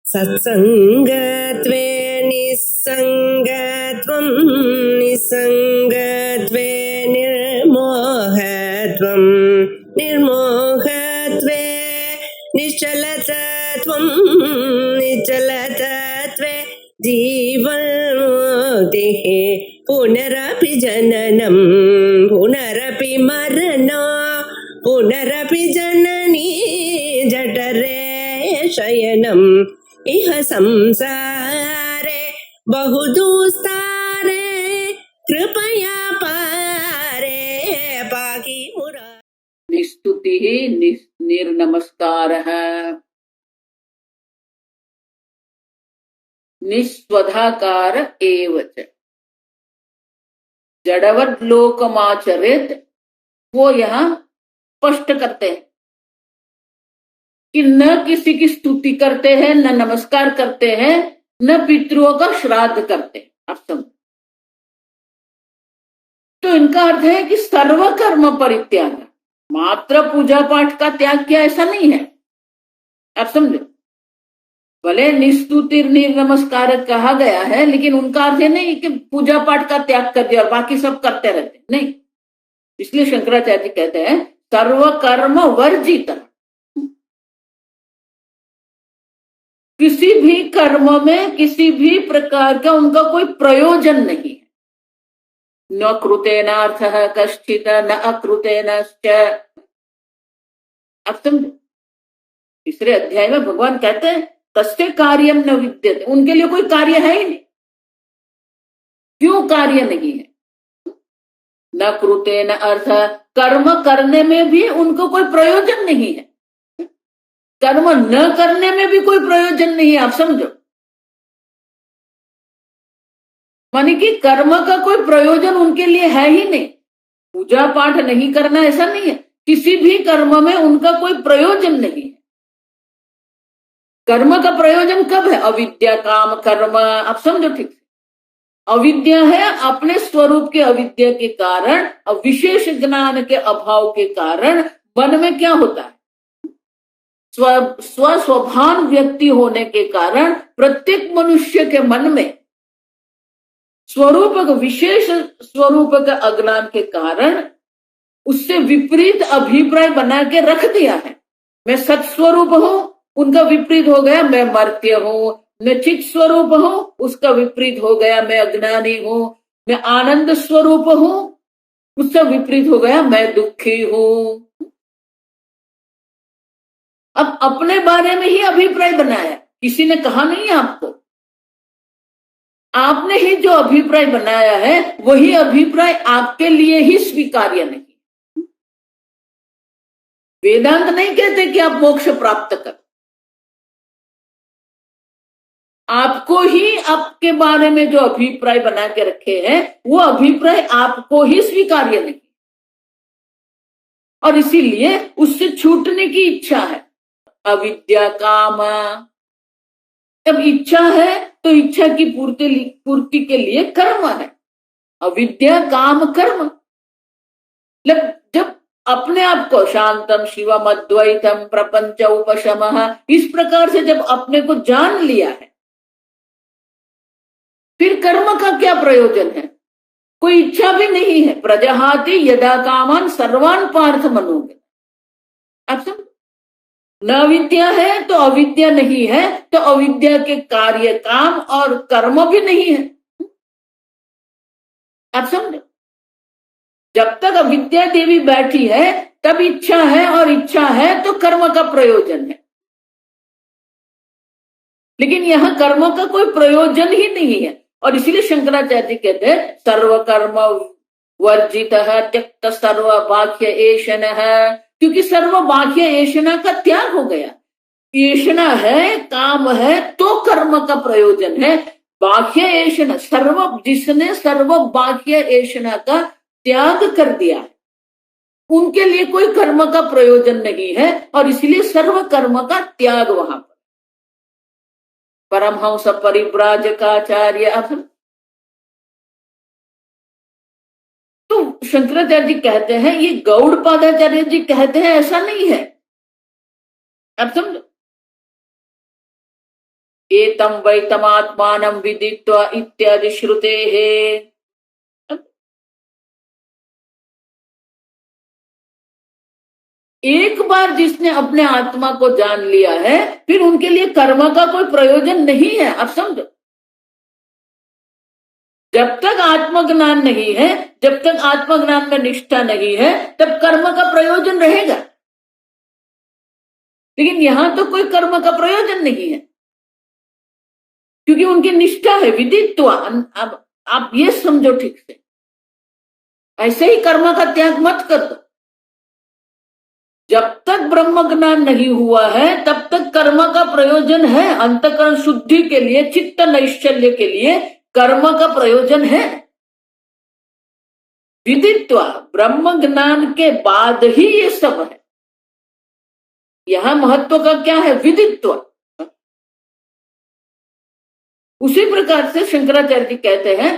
सत्संगत्वे निस्संगत्वं निस्संगत्वे निर्मोहत्वं निर्मोहत्वे निश्चलतत्वं निश्चलतत्वे जीवन्मुक्तिः पुनरपि जननं पुनरपि मरणं पुनरपि जननी जठरे शयनम् इह संसारे बहुदुस्तारे कृपया पारे पाहि मुरारे। निस्तुतिः निर्नमस्कारः निस्वधाकार एव च जड़वद लोकमाचरित, वो यहाँ स्पष्ट करते हैं कि न किसी की स्तुति करते हैं, न नमस्कार करते हैं, न पितरों का श्राद्ध करते हैं। आप समझ, तो इनका अर्थ है कि सर्व कर्म परित्याग, मात्र पूजा पाठ का त्याग किया ऐसा नहीं है। आप समझो, भले निस्तुति निर्नमस्कार कहा गया है, लेकिन उनका अर्थ नहीं कि पूजा पाठ का त्याग कर दिया और बाकी सब करते रहते, नहीं। इसलिए शंकराचार्य जी कहते हैं सर्व कर्म वर्जित, किसी भी कर्म में किसी भी प्रकार का उनका कोई प्रयोजन नहीं है। न कृतेनार्थः कश्चित् न अकृतेनश्च। अब समझो, तीसरे अध्याय में भगवान कहते हैं तस्य कार्यम न विद्यते, उनके लिए कोई कार्य है ही नहीं। क्यों कार्य नहीं है? न कृतेन अर्थ, कर्म करने में भी उनको कोई प्रयोजन नहीं है, कर्म न करने में भी कोई प्रयोजन नहीं है। आप समझो, माने कि कर्म का कोई प्रयोजन उनके लिए है ही नहीं। पूजा पाठ नहीं करना ऐसा नहीं है, किसी भी कर्म में उनका कोई प्रयोजन नहीं है। कर्म का प्रयोजन कब है? अविद्या काम कर्म। आप समझो ठीक से, अविद्या है, अपने स्वरूप के अविद्या के कारण, विशेष ज्ञान के अभाव के कारण मन में क्या होता है? स्वभान व्यक्ति होने के कारण प्रत्येक मनुष्य के मन में स्वरूप विशेष स्वरूप का अज्ञान के कारण उससे विपरीत अभिप्राय बना के रख दिया है। मैं सत्स्वरूप हूं, उनका विपरीत हो गया मैं मर्त्य हूं। मैं चित स्वरूप हूं, उसका विपरीत हो गया मैं अज्ञानी हूं। मैं आनंद स्वरूप हूं, उसका विपरीत हो गया मैं दुखी हूं। अब अपने बारे में ही अभिप्राय बनाया, किसी ने कहा नहीं है आपको, आपने ही जो अभिप्राय बनाया है वही अभिप्राय आपके लिए ही स्वीकार्य नहीं। वेदांत नहीं कहते कि आप मोक्ष प्राप्त कर, आपको ही आपके बारे में जो अभिप्राय बना के रखे हैं वो अभिप्राय आपको ही स्वीकार्य नहीं, और इसीलिए उससे छूटने की इच्छा है। अविद्या काम, जब इच्छा है तो इच्छा की पूर्ति के लिए कर्म है। अविद्या काम कर्म, जब अपने आप को शांतम शिवम अद्वैतम प्रपंच उपशमः, इस प्रकार से जब अपने को जान लिया है, फिर कर्म का क्या प्रयोजन है? कोई इच्छा भी नहीं है। प्रजहाति यदा कामान सर्वान पार्थ मनोगे। आप समझ, न विद्या है तो अविद्या नहीं है, तो अविद्या के कार्य काम और कर्म भी नहीं है। आप समझो, जब तक अविद्या देवी बैठी है तब इच्छा है, और इच्छा है तो कर्म का प्रयोजन है। लेकिन यहां कर्म का कोई प्रयोजन ही नहीं है, और इसीलिए शंकराचार्य जी कहते हैं सर्व कर्म वर्जित त्यक्त सर्व बाह्य एषणः, क्योंकि सर्व बाह्य एषणा का त्याग हो गया। एषणा है, काम है, तो कर्म का प्रयोजन है। बाह्य एषणा, सर्व जिसने सर्व बाह्य एषणा का त्याग कर दिया है उनके लिए कोई कर्म का प्रयोजन नहीं है, और इसलिए सर्व कर्म का त्याग वहां पर। परमहंस परिव्राजकाचार्य। तो शंकराचार्य जी कहते हैं, ये गौड़पादाचार्य जी कहते हैं ऐसा नहीं है। अब समझो, एतम वैतमात्मानं विदित्वा इत्यादि श्रुतेः। एक बार जिसने अपने आत्मा को जान लिया है, फिर उनके लिए कर्म का कोई प्रयोजन नहीं है। आप समझो, जब तक आत्मज्ञान नहीं है, जब तक आत्मज्ञान में निष्ठा नहीं है, तब कर्म का प्रयोजन रहेगा। लेकिन यहां तो कोई कर्म का प्रयोजन नहीं है, क्योंकि उनकी निष्ठा है विदित्वा। अब आप ये समझो ठीक से, ऐसे ही कर्म का त्याग मत कर दो। जब तक ब्रह्म ज्ञान नहीं हुआ है, तब तक कर्म का प्रयोजन है। अंतःकरण शुद्धि के लिए, चित्त नैश्चल्य के लिए कर्म का प्रयोजन है। विदित्वा, ब्रह्म ज्ञान के बाद ही ये सब है। यहां महत्व का क्या है? विदित्वा। उसी प्रकार से शंकराचार्य जी कहते हैं,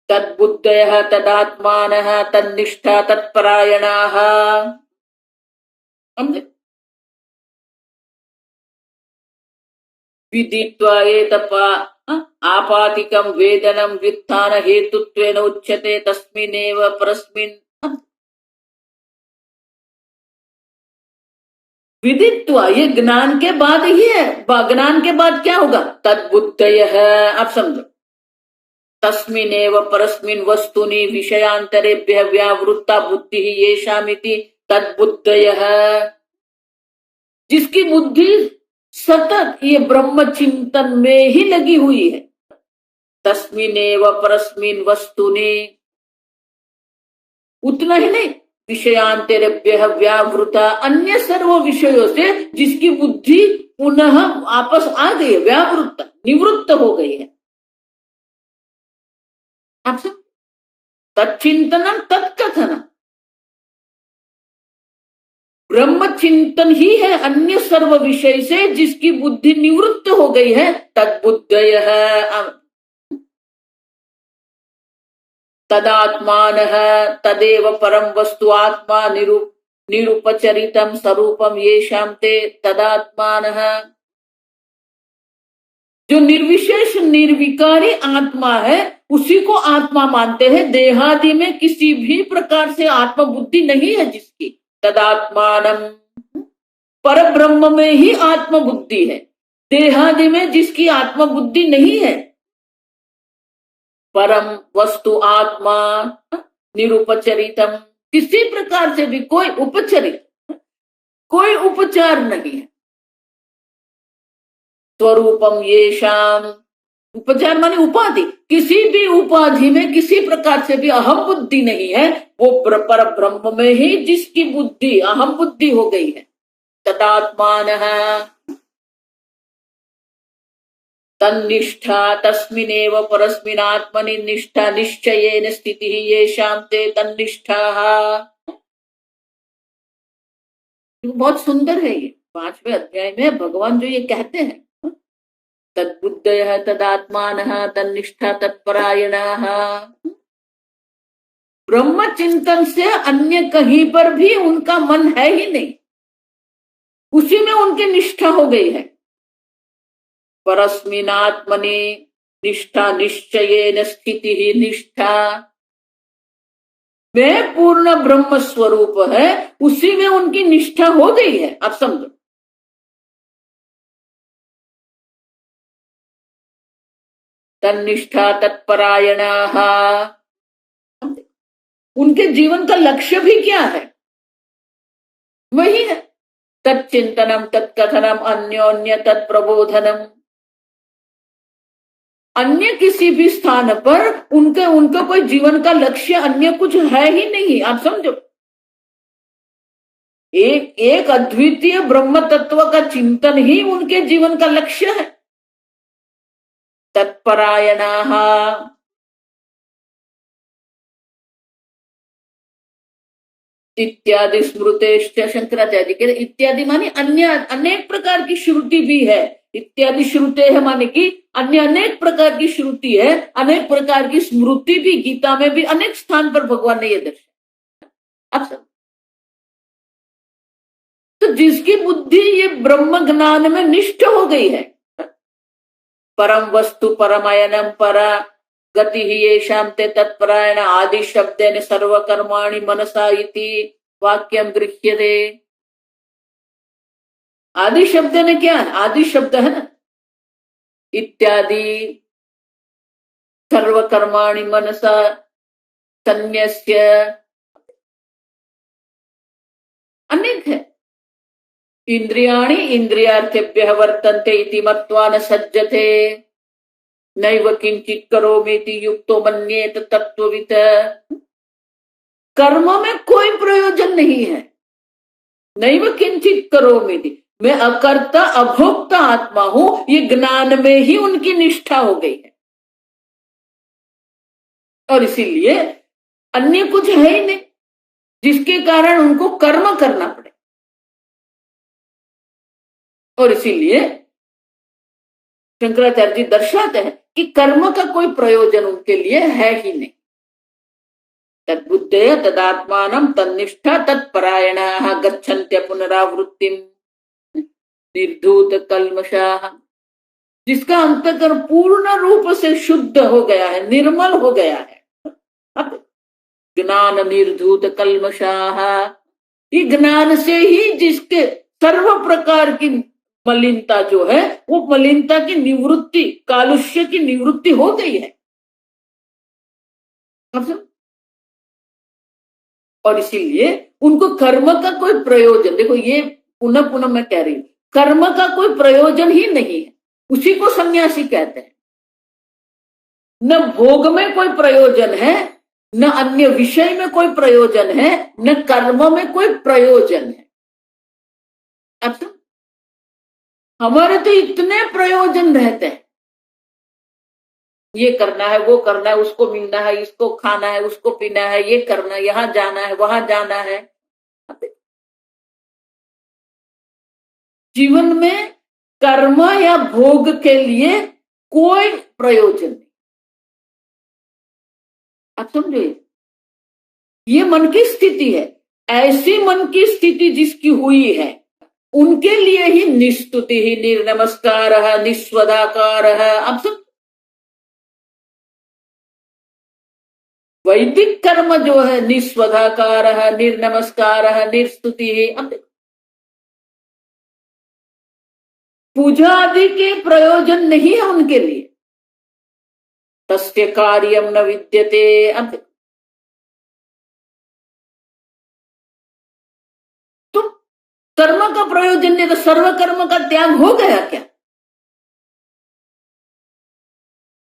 तद्बुद्धयः तदात्मानः तन्निष्ठा तत्परायणाः। विदित्वा एतपा आपातिकं वेदनं व्युत्थान हेतुत्वेन उच्यते तस्मिन्नेव परस्मिन्। विदित्वा, ये ज्ञान के बाद ही है। ज्ञान के बाद क्या होगा? तद्बुद्धयः। आप समझो, तस्मिन्नेव परस्मिन् वस्तुनि विषयांतरेभ्यः व्यावृत्ता बुद्धिः येषामिति तद्बुद्धयः। जिसकी बुद्धि सतत ये ब्रह्म चिंतन में ही लगी हुई है। तस्मिन्नेव परस्मिन् वस्तुनि, उतना ही नहीं, विषयांतरेभ्यः व्यावृता, अन्य सर्व विषयों से जिसकी बुद्धि पुनः वापस आ गई है, व्यावृत्ता, निवृत्त हो गई है। आप सब तच्चिंतनम तत्कथनम, ब्रह्म चिंतन ही है अन्य सर्व विषय से जिसकी बुद्धि निवृत्त हो गई है। तद्बुद्धयः तदात्मानः तदेव परम वस्तु आत्मा निरुपचरितम स्वरूपम येषां ते तदात्मानः। जो निर्विशेष निर्विकारी आत्मा है, उसी को आत्मा मानते हैं। देहादि में किसी भी प्रकार से आत्मा बुद्धि नहीं है जिसकी। तदात्मानम, पर ब्रह्म में ही आत्म बुद्धि है। देहादि में जिसकी आत्म बुद्धि नहीं है। परम वस्तु आत्मा निरुपचरितम, किसी प्रकार से भी कोई उपचरित, कोई उपचार नहीं है। स्वरूपम येषाम, उपचार माने उपाधि, किसी भी उपाधि में किसी प्रकार से भी अहम बुद्धि नहीं है। वो पर ब्रह्म में ही जिसकी बुद्धि अहम बुद्धि हो गई है। तदात्मानः तन्निष्ठा तस्मिन्नेव परस्मिन् आत्मनि निष्ठा निश्चयेन स्थितिः येषां ते तन्निष्ठाः। बहुत सुंदर है ये 5वें अध्याय में भगवान जो ये कहते हैं, तद्बुद्धयः तदात्मानः तन्निष्ठा तत्परायणाः। ब्रह्म चिंतन से अन्य कहीं पर भी उनका मन है ही नहीं, उसी में उनकी निष्ठा हो गई है। परस्मिनात्मनि निष्ठा निश्चयेन स्थितिः, निष्ठा में पूर्ण ब्रह्म स्वरूप है, उसी में उनकी निष्ठा हो गई है। आप समझो, तन्निष्ठा तत्परायणाः। उनके जीवन का लक्ष्य भी क्या है? वही है तत्चिंतनम तत्कथनम अन्योन्य तत्प्रबोधनम। अन्य किसी भी स्थान पर उनका कोई जीवन का लक्ष्य अन्य कुछ है ही नहीं। आप समझो, एक अद्वितीय ब्रह्म तत्व का चिंतन ही उनके जीवन का लक्ष्य है। तत्परायणाः इत्यादि स्मृतेश्च। शंकराचार्य जी के इत्यादि माने अन्य अनेक प्रकार की श्रुति भी है। इत्यादि श्रुते है माने कि अन्य अनेक प्रकार की श्रुति है, अनेक प्रकार की स्मृति भी। गीता में भी अनेक स्थान पर भगवान ने यह दर्शाया। अब तो जिसकी बुद्धि ये ब्रह्म ज्ञान में निष्ठ हो गई है, परम वस्तु परमयनम परा गति ही येषां ते तत्परायण आदि शब्देन सर्वकर्माणि मनसा इति वाक्यम गृह्यते। आदि शब्द ने क्या है? आदि शब्द है ना, इत्यादि सर्वकर्माणि मनसा संन्यस्य, अनेक है। इंद्रियाणि इंद्रियार्थेभ्यः वर्तन्ते इति मत्वा न सज्जते, नैव किंचित करोमीति युक्तो मन्येत तत्त्ववित्। कर्म में कोई प्रयोजन नहीं है। नैव किंचित करोमीति, मैं अकर्ता अभोक्ता आत्मा हूं, ये ज्ञान में ही उनकी निष्ठा हो गई है, और इसीलिए अन्य कुछ है ही नहीं जिसके कारण उनको कर्म करना पड़े। और इसीलिए शंकराचार्य जी दर्शाते हैं कि कर्म का कोई प्रयोजन उनके लिए है ही नहीं। तद्बुद्धेय तदात्मानं तन्निष्ठा तत्परायणाः गच्छन्त्य पुनरावृत्तिम् निर्धूत कल्मषाः, जिसका अंतःकरण पूर्ण रूप से शुद्ध हो गया है, निर्मल हो गया है। ज्ञान निर्धूत कल्मषाः, ये ज्ञान से ही जिसके सर्व प्रकार की मलिनता जो है, वो मलिनता की निवृत्ति, कालुष्य की निवृत्ति हो गई है। और इसीलिए उनको कर्म का कोई प्रयोजन, देखो ये पुनः पुनः मैं कह रही हूं, कर्म का कोई प्रयोजन ही नहीं है, उसी को सन्यासी कहते हैं। न भोग में कोई प्रयोजन है, न अन्य विषय में कोई प्रयोजन है, न कर्म में कोई प्रयोजन है। अच्छा, हमारे तो इतने प्रयोजन रहते हैं, ये करना है, वो करना है, उसको मिलना है, इसको खाना है, उसको पीना है, ये करना है, यहां जाना है, वहां जाना है। जीवन में कर्म या भोग के लिए कोई प्रयोजन नहीं। आप समझो, ये मन की स्थिति है। ऐसी मन की स्थिति जिसकी हुई है, उनके लिए ही निस्तुति ही, निर्नमस्कार है, निस्वदाकार है। अब सब वैदिक कर्म जो है, निस्वदाकार है, निर्नमस्कार है, निर्स्तुति है। अब पूजा आदि के प्रयोजन नहीं है उनके लिए। तस्य कार्यम न विद्यते। अब तो कर्म का प्रयोजन नहीं, तो सर्व कर्म का त्याग हो गया क्या?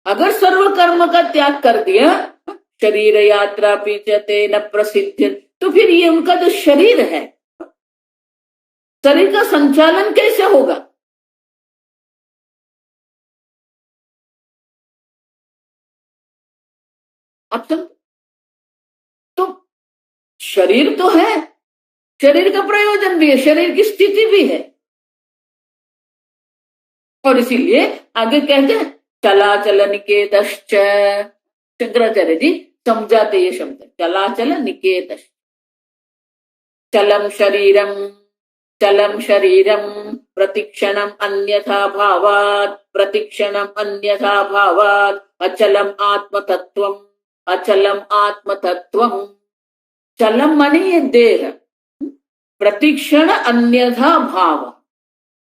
अगर सर्व कर्म का त्याग कर दिया, शरीर यात्रा पीछते न प्रसिद्ध, तो फिर ये उनका जो शरीर है, शरीर का संचालन कैसे होगा? अब तो शरीर तो है, शरीर का प्रयोजन भी है, शरीर की स्थिति भी है। और इसीलिए आगे कहते हैं चलाचल निकेतश्च। शंकराचार्य जी समझाते ये शब्द, चलाचल निकेतश्च। चलम शरीरम प्रतिक्षणम अन्यथा भावात्, प्रतिक्षणम अन्यथा भावात् अचलम आत्मतत्वम, अचलम आत्मतत्वम। चलम माने ये देह, प्रतिक्षण अन्यथा भाव,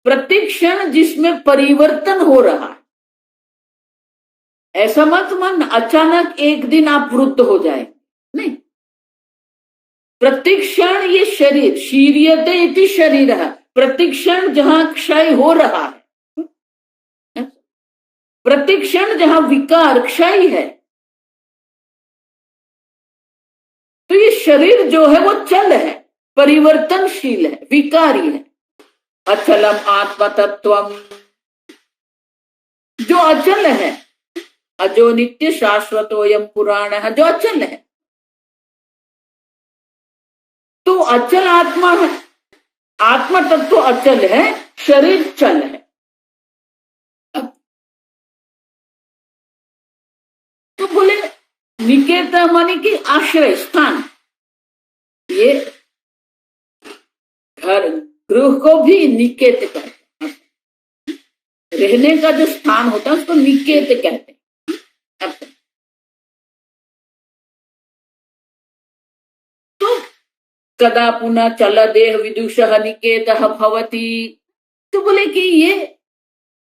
प्रतिक्षण जिसमें परिवर्तन हो रहा है। ऐसा मत मन अचानक एक दिन आप वृद्ध हो जाए, नहीं। प्रतिक्षण ये शरीर, शीर्यते इति शरीर है, प्रतिक्षण जहां क्षय हो रहा है, प्रतिक्षण जहां विकार क्षय है, तो ये शरीर जो है वो चल है, परिवर्तनशील है, विकारी है। अचलम आत्मतत्वम, जो अचल है, अजो नित्य शाश्वतोयम पुराण है, जो अचल है, तो अचल आत्मा है। आत्मा तत्व अचल है, शरीर चल है। तो बोले निकेता माने कि आश्रय स्थान, ये घर गृह को भी निकेत करते, रहने का जो स्थान होता है उसको निकेत कहते हैं। अब तो कदा पुनः चल देह विदुषः निकेतः भवति, तो बोले कि ये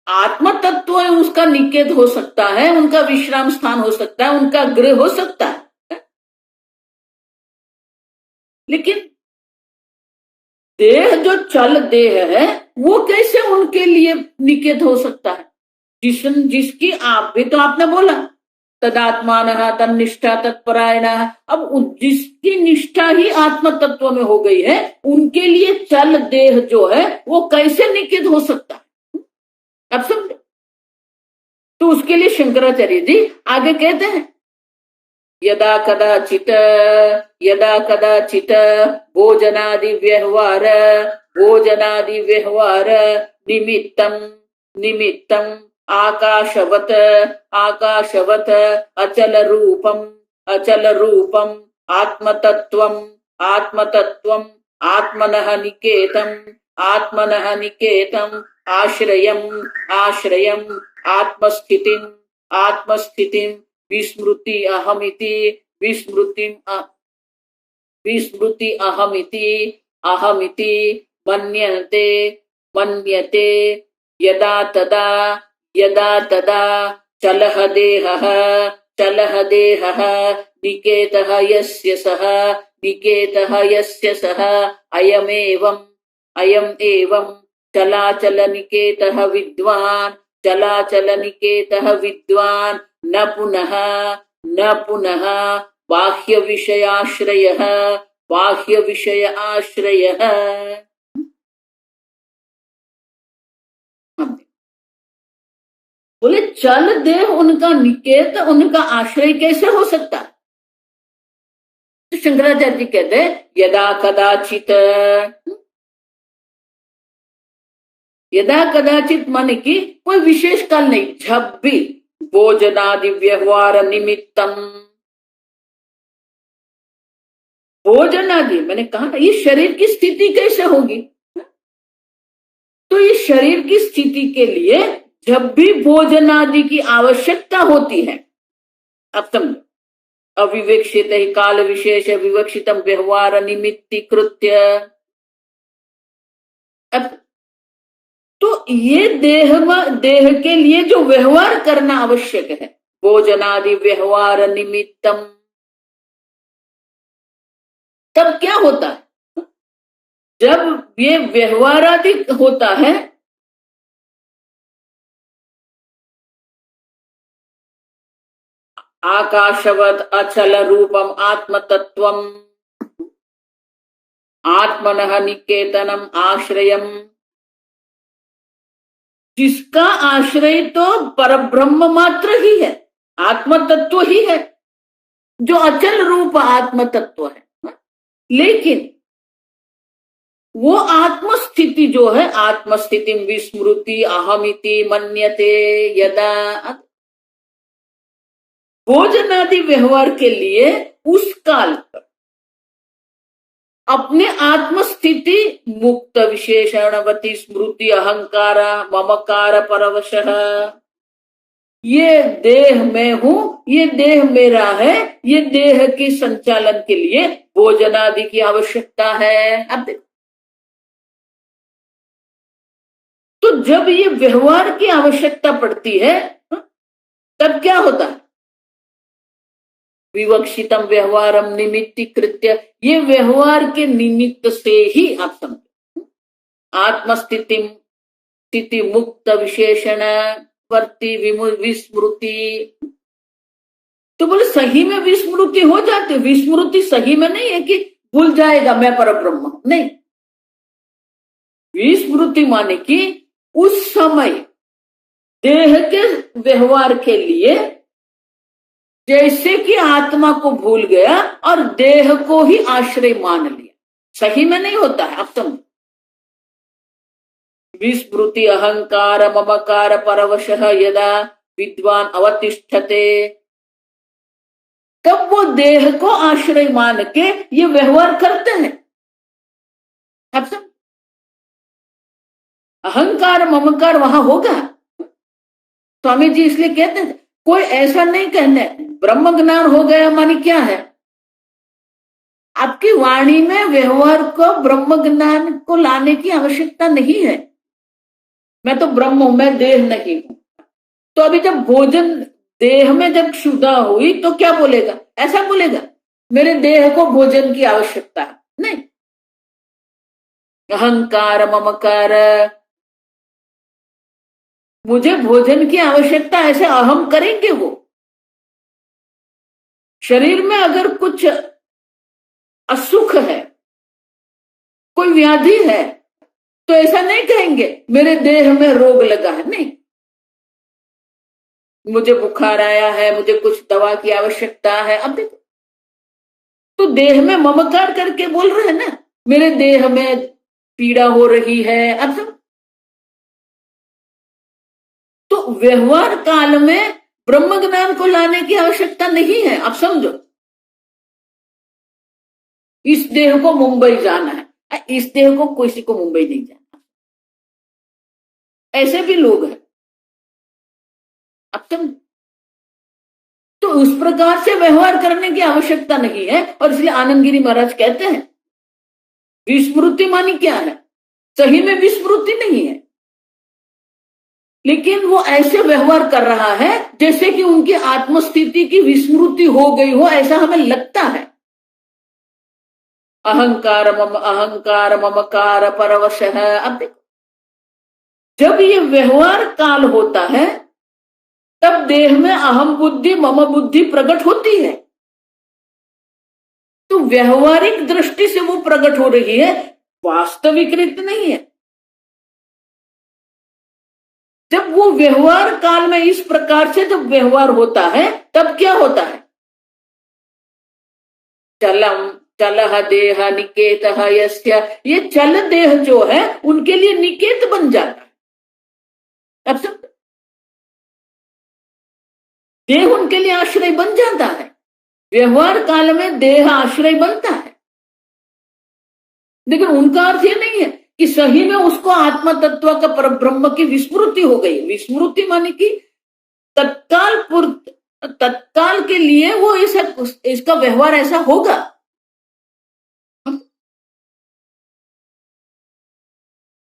आत्म तत्व है, उसका निकेत हो सकता है, उनका विश्राम स्थान हो सकता है, उनका गृह हो सकता है, लेकिन देह जो चल देह है वो कैसे उनके लिए निकेत हो सकता है? जिसकी आप भी तो आपने बोला तदात्मान तन्निष्ठा तत्परायण, अब जिसकी निष्ठा ही आत्म तत्व में हो गई है उनके लिए चल देह जो है वो कैसे निकेत हो सकता है? अब समझे? तो उसके लिए शंकराचार्य जी आगे कहते हैं यदा कदाचित भोजनादि व्यवहार निमित्तम आकाशवत अचल रूपम आत्मतत्वम आत्मनः निकेतम आश्रयम आत्मस्थितिम विस्मृति अहमिति मन्यते यदा तदा चलह देहः निकेतः यस्य सः अयम एवं चलाचल निकेतः विद्वान् न पुनः बाह्य विषय आश्रयः। बोले चल देह उनका निकेत, उनका आश्रय कैसे हो सकता है? तो शंकराचार्य जी कहते हैं यदा कदाचित माने कि कोई विशेष काल नहीं, जब भी भोजनादि व्यवहार निमित्तम, भोजनादि मैंने कहा ना ये शरीर की स्थिति कैसे होगी, तो ये शरीर की स्थिति के लिए जब भी भोजनादि की आवश्यकता होती है, अब समझो अविवेक्षित ही काल विशेष विवक्षितम व्यवहार निमित्तीकृत्य, अब तो ये देह के लिए जो व्यवहार करना आवश्यक है, भोजनादि व्यवहार निमित्तम, तब क्या होता है? जब ये व्यवहारादि होता है आकाशवत अचल रूपम आत्मतत्वम आत्मनः निकेतनम आश्रयम, जिसका आश्रय तो परब्रह्म मात्र ही है, आत्म तत्व ही है, जो अचल रूप आत्म तत्व है, लेकिन वो आत्मस्थिति जो है, आत्मस्थिति विस्मृति अहमिति मन्यते यदा, भोजनादि व्यवहार के लिए उस काल पर अपने आत्मस्थिति मुक्त विशेषणवती स्मृति अहंकार ममकार परवशः, ये देह में हूं, ये देह मेरा है, ये देह के संचालन के लिए भोजनादि की आवश्यकता है। अब देखो, तो जब ये व्यवहार की आवश्यकता पड़ती है तब क्या होता है? विवक्षितम व्यवहारम निमित्तीकृत्य, ये व्यवहार के निमित्त से ही आप समझो आत्मस्थिति मुक्त विशेषण वर्ती विस्मृति, तो बोले सही में विस्मृति हो जाती, विस्मृति सही में नहीं है कि भूल जाएगा मैं परब्रह्म, नहीं, विस्मृति माने कि उस समय देह के व्यवहार के लिए जैसे कि आत्मा को भूल गया और देह को ही आश्रय मान लिया, सही में नहीं होता है। अब समझो विस्मृति अहंकार ममकार परवशः यदा विद्वान अवतिष्ठते, तब वो देह को आश्रय मान के ये व्यवहार करते हैं। अब समझो अहंकार ममकार वहां होगा, स्वामी जी इसलिए कहते हैं कोई ऐसा नहीं कहने ब्रह्म ज्ञान हो गया मानी क्या है, आपकी वाणी में व्यवहार को ब्रह्म ज्ञान को लाने की आवश्यकता नहीं है। मैं तो ब्रह्म हूं, मैं देह नहीं हूं। तो अभी जब भोजन देह में जब क्षुधा हुई तो क्या बोलेगा, ऐसा बोलेगा मेरे देह को भोजन की आवश्यकता है, नहीं। अहंकार ममकार, मुझे भोजन की आवश्यकता, ऐसे अहम करेंगे वो। शरीर में अगर कुछ असुख है, कोई व्याधि है, तो ऐसा नहीं कहेंगे मेरे देह में रोग लगा है, नहीं। मुझे बुखार आया है, मुझे कुछ दवा की आवश्यकता है, अब देखो तो देह में ममकार करके बोल रहे हैं ना, मेरे देह में पीड़ा हो रही है। अब तो व्यवहार काल में ब्रह्म ज्ञान को लाने की आवश्यकता नहीं है। आप समझो, इस देह को मुंबई जाना है, इस देह को किसी को मुंबई नहीं जाना, ऐसे भी लोग हैं। अब समझो, तो उस प्रकार से व्यवहार करने की आवश्यकता नहीं है। और इसलिए आनंदगिरी महाराज कहते हैं विस्मृति मानी क्या है, सही में विस्मृति नहीं है, लेकिन वो ऐसे व्यवहार कर रहा है जैसे कि उनकी आत्मस्थिति की विस्मृति हो गई हो, ऐसा हमें लगता है। अहंकार ममकार परवश है। अब देखो, जब ये व्यवहार काल होता है तब देह में अहम बुद्धि मम बुद्धि प्रकट होती है, तो व्यवहारिक दृष्टि से वो प्रकट हो रही है, वास्तविक रीत नहीं है। जब वो व्यवहार काल में इस प्रकार से जब व्यवहार होता है तब क्या होता है, चलह देह निकेत यस्य, ये चल देह जो है उनके लिए निकेत बन जाता है। अब सब देह उनके लिए आश्रय बन जाता है, व्यवहार काल में देह आश्रय बनता है। लेकिन उनका अर्थ ये नहीं है कि सही में उसको आत्मा तत्व का परब्रह्म की विस्मृति हो गई। विस्मृति माने कि तत्काल के लिए वो इसका व्यवहार ऐसा होगा।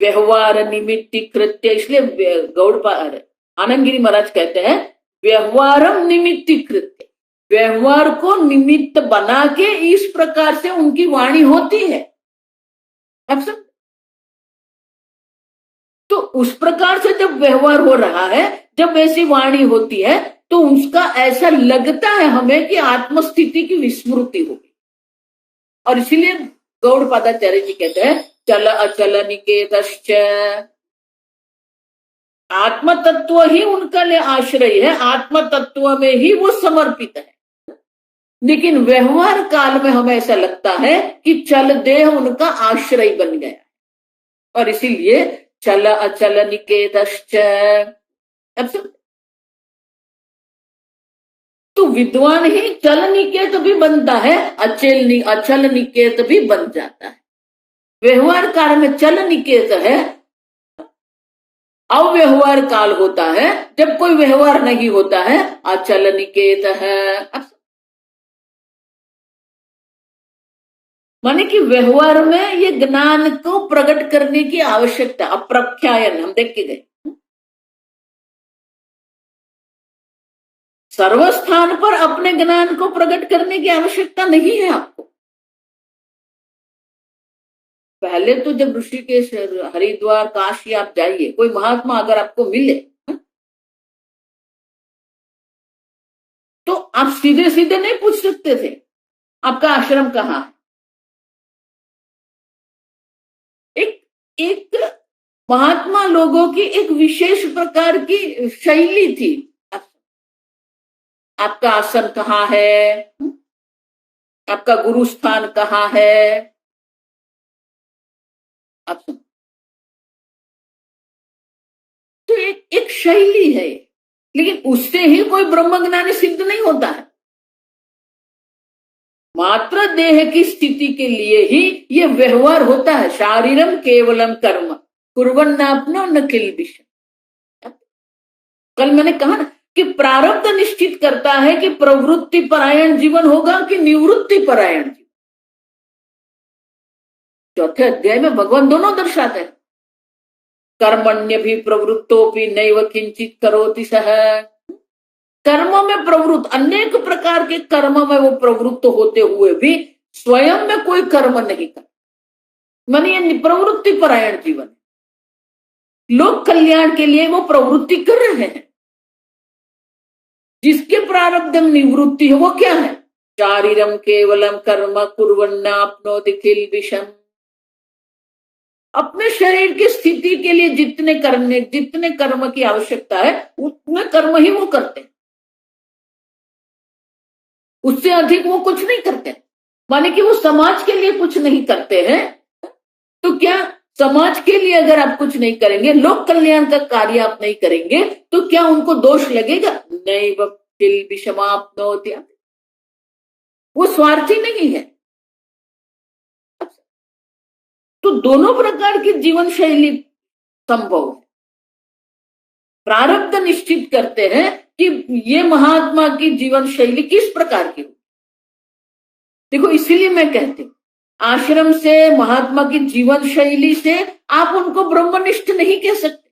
व्यवहार निमित्ति कृत्य, इसलिए गौड़पाद आनंदगिरी महाराज कहते हैं व्यवहारम निमित्ति कृत्य, व्यवहार को निमित्त बना के इस प्रकार से उनकी वाणी होती है। अब सब तो उस प्रकार से जब व्यवहार हो रहा है, जब ऐसी वाणी होती है तो उसका ऐसा लगता है हमें कि आत्मस्थिति की विस्मृति होगी। और इसीलिए गौड़पादाचार्य जी कहते हैं चल अचल निकेतश्च, आत्म तत्व ही उनका लिए आश्रय है, आत्म तत्व में ही वो समर्पित है। लेकिन व्यवहार काल में हमें ऐसा लगता है कि चल देह उनका आश्रय बन गया, और इसीलिए चल अचल निकेतश्च। तो विद्वान ही चल निकेत भी बनता है, अचल निकेत भी बन जाता है। व्यवहार काल में चल निकेत है, अव्यवहार काल होता है जब कोई व्यवहार नहीं होता है, अचल निकेत है। माने कि व्यवहार में ये ज्ञान को प्रकट करने की आवश्यकता, अप्रख्यायन हम देख के गए। सर्वस्थान पर अपने ज्ञान को प्रकट करने की आवश्यकता नहीं है आपको। पहले तो जब ऋषिकेश हरिद्वार काशी आप जाइए, कोई महात्मा अगर आपको मिले तो आप सीधे सीधे नहीं पूछ सकते थे आपका आश्रम कहाँ है। एक महात्मा लोगों की एक विशेष प्रकार की शैली थी, आपका आसन कहाँ है, आपका गुरु स्थान कहाँ है। तो एक शैली है, लेकिन उससे ही कोई ब्रह्म ज्ञानी सिद्ध नहीं होता है। मात्र देह की स्थिति के लिए ही ये व्यवहार होता है। शारीरम केवलम कर्म कुर्वन्नाप्नो न किल्बिषम्। कल मैंने कहा ना कि प्रारब्ध निश्चित करता है कि प्रवृत्ति परायण जीवन होगा कि निवृत्ति परायण जीवन। चौथे अध्याय में भगवान दोनों दर्शाते हैं। कर्मण्य भी प्रवृत्तोपि नैव किंचित करोति सह। कर्म में प्रवृत्त, अनेक प्रकार के कर्म में वो प्रवृत्त होते हुए भी स्वयं में कोई कर्म नहीं कर, माने ये प्रवृत्ति परायण जीवन, लोक कल्याण के लिए वो प्रवृत्ति कर रहे हैं। जिसके प्रारब्ध निवृत्ति है वो क्या है? शारीरम केवलम कर्म कुर्वन्नाप्नोति किल्बिषम। अपने शरीर की स्थिति के लिए जितने कर्म की आवश्यकता है उतने कर्म ही वो करते हैं, उससे अधिक वो कुछ नहीं करते। माने कि वो समाज के लिए कुछ नहीं करते हैं। तो क्या समाज के लिए अगर आप कुछ नहीं करेंगे, लोक कल्याण का कार्य आप नहीं करेंगे, तो क्या उनको दोष लगेगा? नहीं, किल्बिषमाप्नोति, वो स्वार्थी नहीं है। तो दोनों प्रकार की जीवन शैली संभव है। प्रारब्ध निश्चित करते हैं कि ये महात्मा की जीवन शैली किस प्रकार की हो। देखो, इसीलिए मैं कहती हूं, आश्रम से, महात्मा की जीवन शैली से आप उनको ब्रह्मनिष्ठ नहीं कह सकते,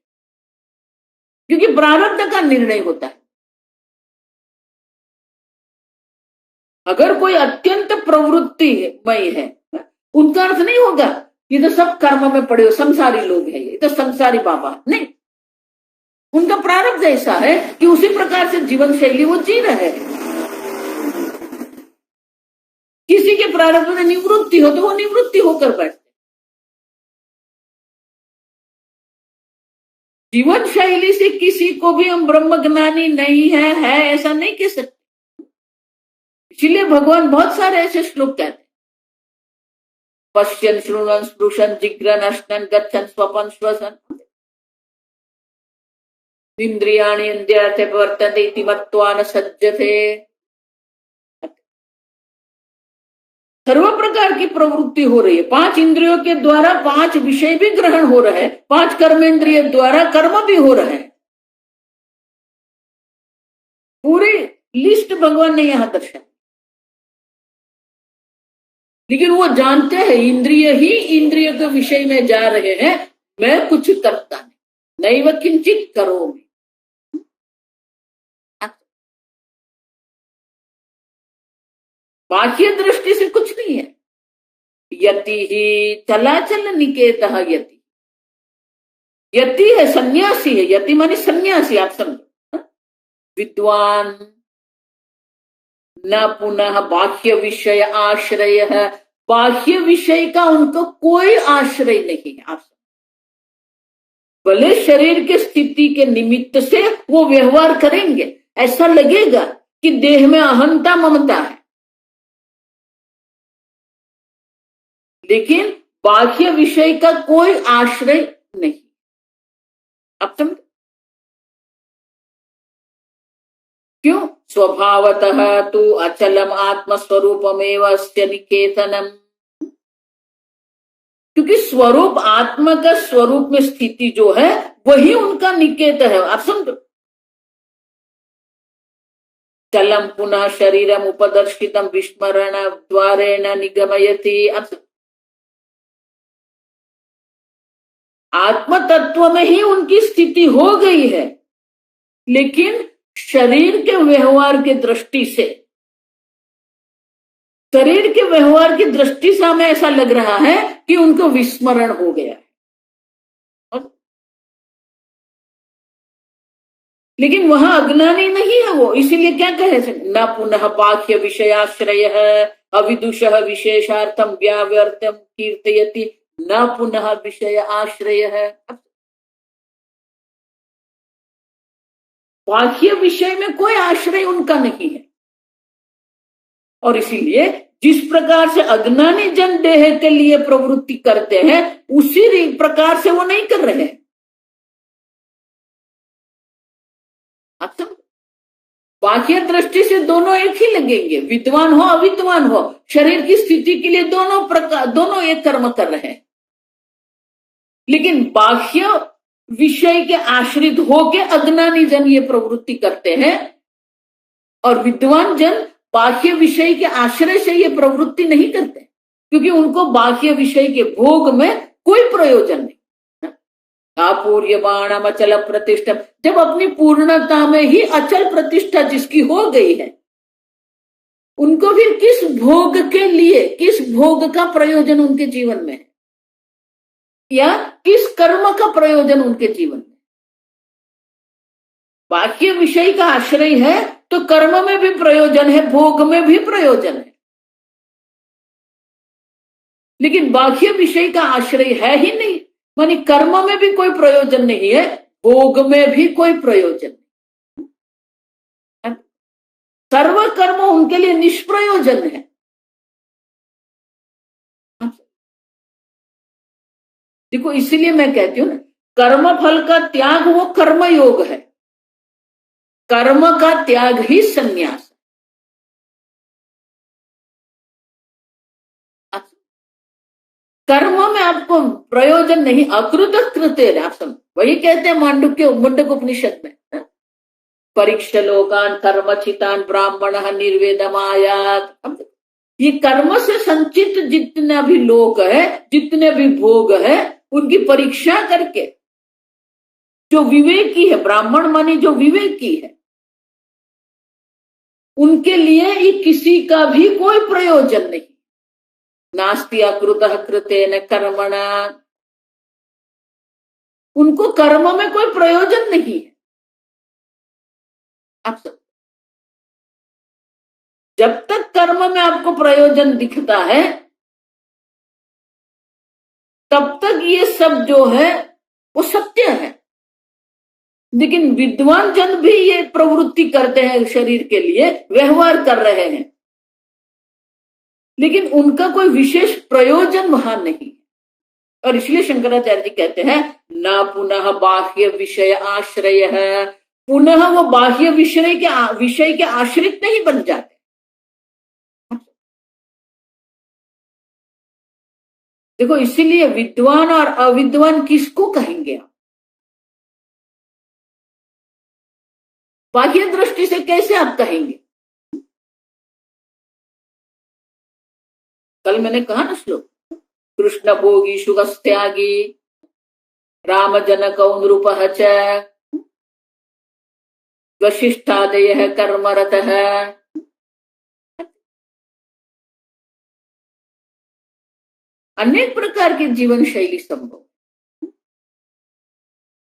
क्योंकि प्रारब्ध का निर्णय होता है। अगर कोई अत्यंत प्रवृत्तिमय है, उनका अर्थ नहीं होगा ये तो सब कर्म में पड़े हो, संसारी लोग हैं, ये तो संसारी बाबा नहीं। उनका प्रारब्ध ऐसा है कि उसी प्रकार से जीवन शैली वो जी रहे हैं। किसी के प्रारब्ध में निवृत्ति हो तो वो निवृत्ति होकर बैठते। जीवन शैली से किसी को भी हम ब्रह्मज्ञानी नहीं है ऐसा नहीं कह सकते। इसलिए भगवान बहुत सारे ऐसे श्लोक कहते हैं, पश्यन् शृण्वन् स्पृशन् जिघ्रन् अश्नन् गच्छन् स्वपन् श्वसन् इंद्रियाणि इन्द्रियार्थे प्रवर्तन्ते इति मत्वा न सज्जते। सर्व प्रकार की प्रवृत्ति हो रही है। 5 इंद्रियों के द्वारा 5 विषय भी ग्रहण हो रहे हैं, 5 कर्मेंद्रिय द्वारा कर्म भी हो रहे हैं। पूरी लिस्ट भगवान ने यहां दर्शाई। लेकिन वो जानते हैं इंद्रिय ही इंद्रिय के विषय में जा रहे हैं, मैं कुछ करता नहीं, नैव किंचित करोमि। बाह्य दृष्टि से कुछ नहीं है। यति ही चलाचल निकेतः यति, यति है, सन्यासी है। यति माने सन्यासी, आप समझो। विद्वान न पुनः बाह्य विषय आश्रय है, बाह्य विषय का उनको कोई आश्रय नहीं है। आप भले शरीर के स्थिति के निमित्त से वो व्यवहार करेंगे, ऐसा लगेगा कि देह में अहंता ममता है, लेकिन बाह्य विषय का कोई आश्रय नहीं। आप समझ क्यों? स्वभावतः तु अचलम आत्मस्वरूपमेव अस्य निकेतनम, क्योंकि स्वरूप आत्मा का स्वरूप में स्थिति जो है वही उनका निकेत है। आप समझो, चलम पुनः शरीरम उपदर्शितम विस्मरण द्वारेण निगमयति। आत्म तत्व में ही उनकी स्थिति हो गई है, लेकिन शरीर के व्यवहार की दृष्टि से, शरीर के व्यवहार की दृष्टि से हमें ऐसा लग रहा है कि उनको विस्मरण हो गया है, लेकिन वहां अज्ञानी नहीं है वो। इसीलिए क्या कहे, न पुनः बाह्य विषयाश्रय अविदुषः विशेषार्थम व्याव्यर्थम कीर्तयति, न पुनः विषय आश्रय है। बाह्य विषय में कोई आश्रय उनका नहीं है। और इसीलिए जिस प्रकार से अज्ञानी जन देह के लिए प्रवृत्ति करते हैं, उसी प्रकार से वो नहीं कर रहे हैं। बाह्य दृष्टि से दोनों एक ही लगेंगे, विद्वान हो अविद्वान हो, शरीर की स्थिति के लिए दोनों एक कर्म कर रहे हैं। लेकिन बाह्य विषय के आश्रित होके अज्ञानी जन ये प्रवृत्ति करते हैं, और विद्वान जन बाह्य विषय के आश्रय से ये प्रवृत्ति नहीं करते, क्योंकि उनको बाह्य विषय के भोग में कोई प्रयोजन नहीं। अपूर्यमाणम अचल प्रतिष्ठा, जब अपनी पूर्णता में ही अचल प्रतिष्ठा जिसकी हो गई है, उनको फिर किस भोग के लिए, किस भोग का प्रयोजन उनके जीवन में है, या किस कर्म का प्रयोजन उनके जीवन में। बाह्य विषय का आश्रय है तो कर्म में भी प्रयोजन है, भोग में भी प्रयोजन है, लेकिन बाह्य विषय का आश्रय है ही नहीं, मानी कर्म में भी कोई प्रयोजन नहीं है, भोग में भी कोई प्रयोजन नहीं, सर्व कर्म उनके लिए निष्प्रयोजन है। देखो, इसीलिए मैं कहती हूं ना, कर्म फल का त्याग वो कर्म योग है, कर्म का त्याग ही संन्यास। कर्म में आपको प्रयोजन नहीं, अकृत कृत्य, आप समझ, वही कहते हैं मांडुक्य मुंडक उपनिषद में, परीक्ष लोकान कर्मचितान ब्राह्मण निर्वेदमायात। ये कर्म से संचित जितना भी लोक है, जितने भी भोग है, उनकी परीक्षा करके जो विवेकी है, ब्राह्मण मानी जो विवेकी है, उनके लिए ये किसी का भी कोई प्रयोजन नहीं। नास्ति अकृतः कृतेन कर्मणा, उनको कर्म में कोई प्रयोजन नहीं है। आप सब, जब तक कर्म में आपको प्रयोजन दिखता है, तब तक ये सब जो है वो सत्य है। लेकिन विद्वान जन भी ये प्रवृत्ति करते हैं, शरीर के लिए व्यवहार कर रहे हैं, लेकिन उनका कोई विशेष प्रयोजन वहां नहीं। और इसलिए शंकराचार्य जी कहते हैं, ना पुनः बाह्य विषय आश्रय है, पुनः वो बाह्य विषय के आश्रित नहीं बन जाते। देखो, इसीलिए विद्वान और अविद्वान किसको कहेंगे आप? बाह्य दृष्टि से कैसे आप कहेंगे? कल मैंने कहा ना श्लोक, कृष्ण भोगी सुगस्त्यागी राम जनक नृपः च वशिष्ठादयः कर्मरतः। अनेक प्रकार की जीवन शैली संभव।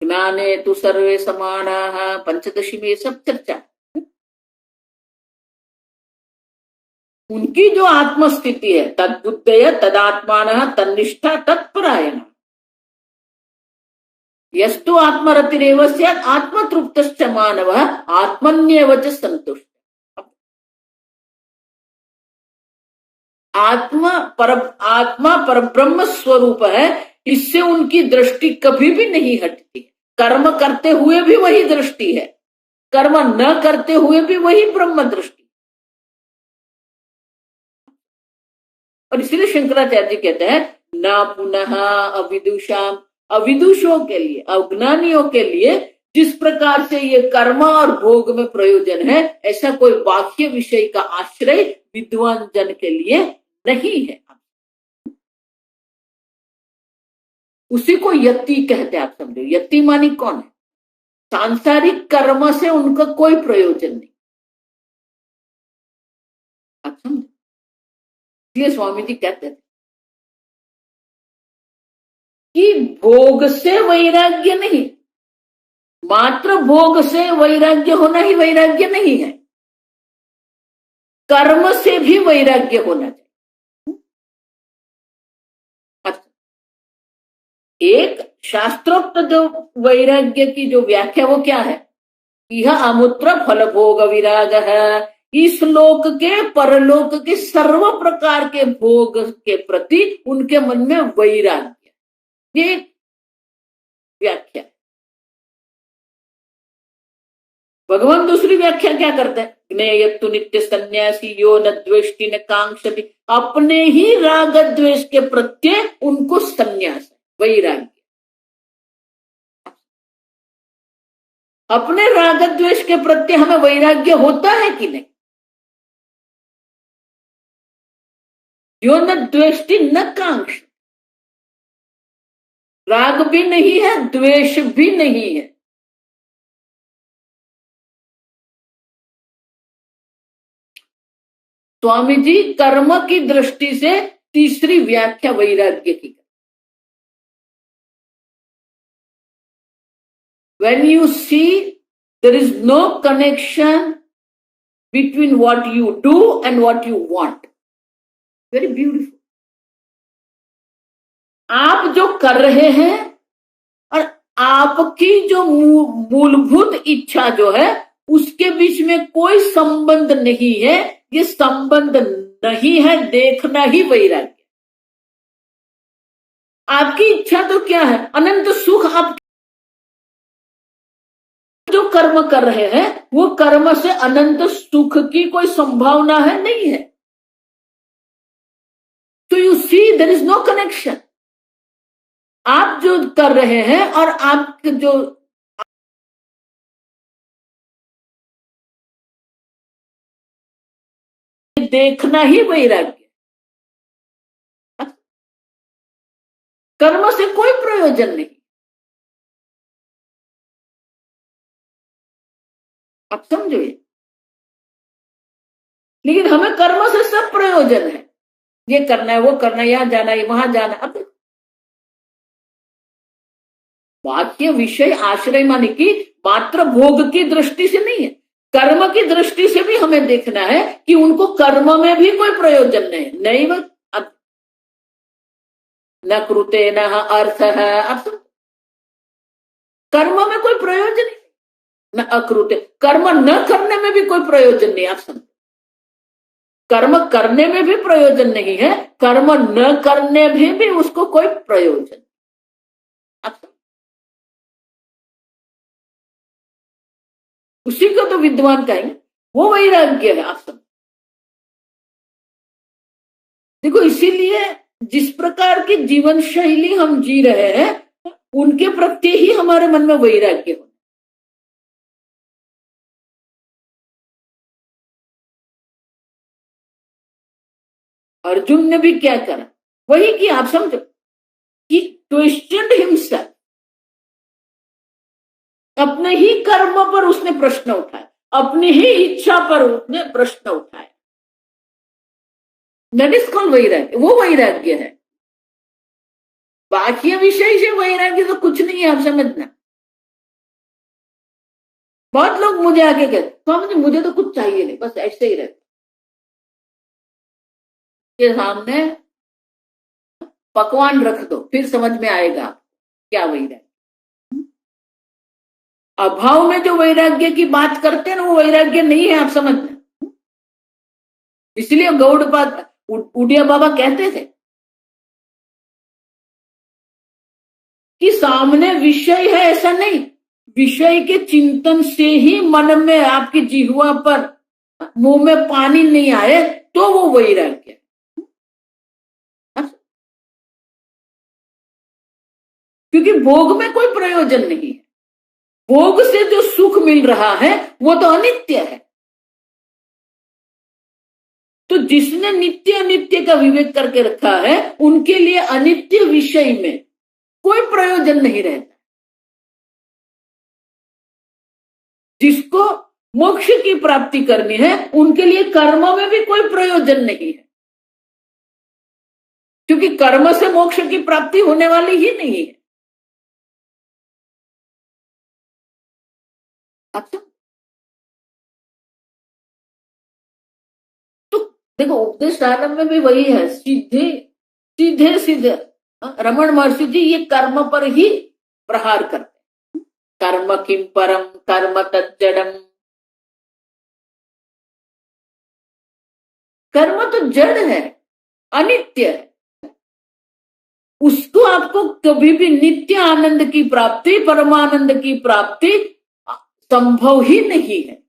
ज्ञाने तु सर्वे समानाः, पंचदशी में सब चर्चा। उनकी जो आत्मस्थिति है, तद्बुद्धय तदात्मानः तन्निष्ठा तत्परायण, यस्तु आत्मरतिरेव स्यात् आत्मतृप्तश्च मानवः आत्मन्येव च संतुष्ट। आत्मा पर ब्रह्म स्वरूप है, इससे उनकी दृष्टि कभी भी नहीं हटती। कर्म करते हुए भी वही दृष्टि है, कर्म न करते हुए भी वही ब्रह्म दृष्टि। और इसलिए शंकराचार्य जी कहते हैं, ना पुनः अविदुषाम, अविदुषों के लिए, अज्ञानियों के लिए जिस प्रकार से ये कर्म और भोग में प्रयोजन है, ऐसा कोई बाह्य विषय का आश्रय विद्वान जन के लिए नहीं है। उसी को यति कहते हैं। आप समझो, यति मानी कौन है? सांसारिक कर्म से उनका कोई प्रयोजन नहीं। आप समझो, इसलिए स्वामी जी कहते थे कि भोग से वैराग्य नहीं, मात्र भोग से वैराग्य होना ही वैराग्य नहीं है, कर्म से भी वैराग्य होना चाहिए। एक शास्त्रोक्त जो वैराग्य की जो व्याख्या, वो क्या है? यह अमूत्र फल भोग विराग है, इस लोक के परलोक के सर्व प्रकार के भोग के प्रति उनके मन में वैराग्य, ये व्याख्या। भगवान दूसरी व्याख्या क्या करते हैं? ज्ञेयत्तु नित्य सन्यासी यो न द्वेष्टि न कांक्षति, अपने ही राग द्वेष के प्रत्यय उनको सन्यास, वैराग्य। अपने राग द्वेष के प्रति हमें वैराग्य होता है कि नहीं? जो न द्वेष्टि न कांक्ष, राग भी नहीं है, द्वेष भी नहीं है। स्वामी जी कर्म की दृष्टि से तीसरी व्याख्या वैराग्य की। When you see there is no connection between what you do and what you want. Very beautiful. आप जो कर रहे हैं और आपकी जो मूलभूत इच्छा जो है उसके बीच में कोई संबंध नहीं है। ये संबंध नहीं है, देखना ही वैराग्य। आपकी इच्छा तो क्या है? अनंत सुख। आप जो कर्म कर रहे हैं वो कर्म से अनंत सुख की कोई संभावना है? नहीं है। तो you see there is no connection. आप जो कर रहे हैं और आप जो देखना ही वैराग्य। कर्म से कोई प्रयोजन नहीं। आप समझो ये। लेकिन हमें कर्म से सब प्रयोजन है। ये करना है, वो करना है, यहां जाना है, वहां जाना है। अब बाह्य विषय आश्रय माने कि मात्र भोग की दृष्टि से नहीं है, कर्म की दृष्टि से भी हमें देखना है कि उनको कर्म में भी कोई प्रयोजन नहीं। न कृते न अर्थ है। अब कर्म में कोई प्रयोजन नहीं, न अकृत्य। कर्म न करने में भी कोई प्रयोजन नहीं। आप समझो, कर्म करने में भी प्रयोजन नहीं है, कर्म न करने में भी उसको कोई प्रयोजन। आप उसी को तो विद्वान कहेंगे, वो वैराग्य है। आप समझो, देखो इसीलिए जिस प्रकार की जीवन शैली हम जी रहे हैं उनके प्रति ही हमारे मन में वैराग्य हो। अर्जुन ने भी क्या करा? वही कि आप समझो कि क्वेश्चन हिमसेल्फ। अपने ही कर्म पर उसने प्रश्न उठाया, अपनी ही इच्छा पर उसने प्रश्न उठाया। दैट इज कॉल्ड वैराग्य। वो वैराग्य है। बाकी विषय से वैराग्य तो कुछ नहीं है। आप समझना। बहुत लोग मुझे आके कहते स्वामी जी मुझे तो कुछ चाहिए नहीं, बस ऐसे ही रहते के सामने पकवान रख दो, फिर समझ में आएगा क्या वैराग्य। अभाव में जो वैराग्य की बात करते हैं ना, वो वैराग्य नहीं है। आप समझना। इसलिए गौड़पाद उड़िया बाबा कहते थे कि सामने विषय है ऐसा नहीं, विषय के चिंतन से ही मन में आपकी जिह्वा पर मुंह में पानी नहीं आए तो वो वैराग्य है। क्योंकि भोग में कोई प्रयोजन नहीं है। भोग से जो सुख मिल रहा है वो तो अनित्य है। तो जिसने नित्य अनित्य का विवेक करके रखा है उनके लिए अनित्य विषय में कोई प्रयोजन नहीं रहता। जिसको मोक्ष की प्राप्ति करनी है उनके लिए कर्म में भी कोई प्रयोजन नहीं है, क्योंकि कर्म से मोक्ष की प्राप्ति होने वाली ही नहीं है। अच्छा, तो देखो उपदेश आरंभ में भी वही है, सीधे सीधे रमण महर्षि जी ये कर्म पर ही प्रहार करते। कर्म किम परम कर्म तज्जड़म। कर्म तो जड़ है, अनित्य है। उसको आपको कभी भी नित्य आनंद की प्राप्ति, परमानंद की प्राप्ति संभव ही नहीं है।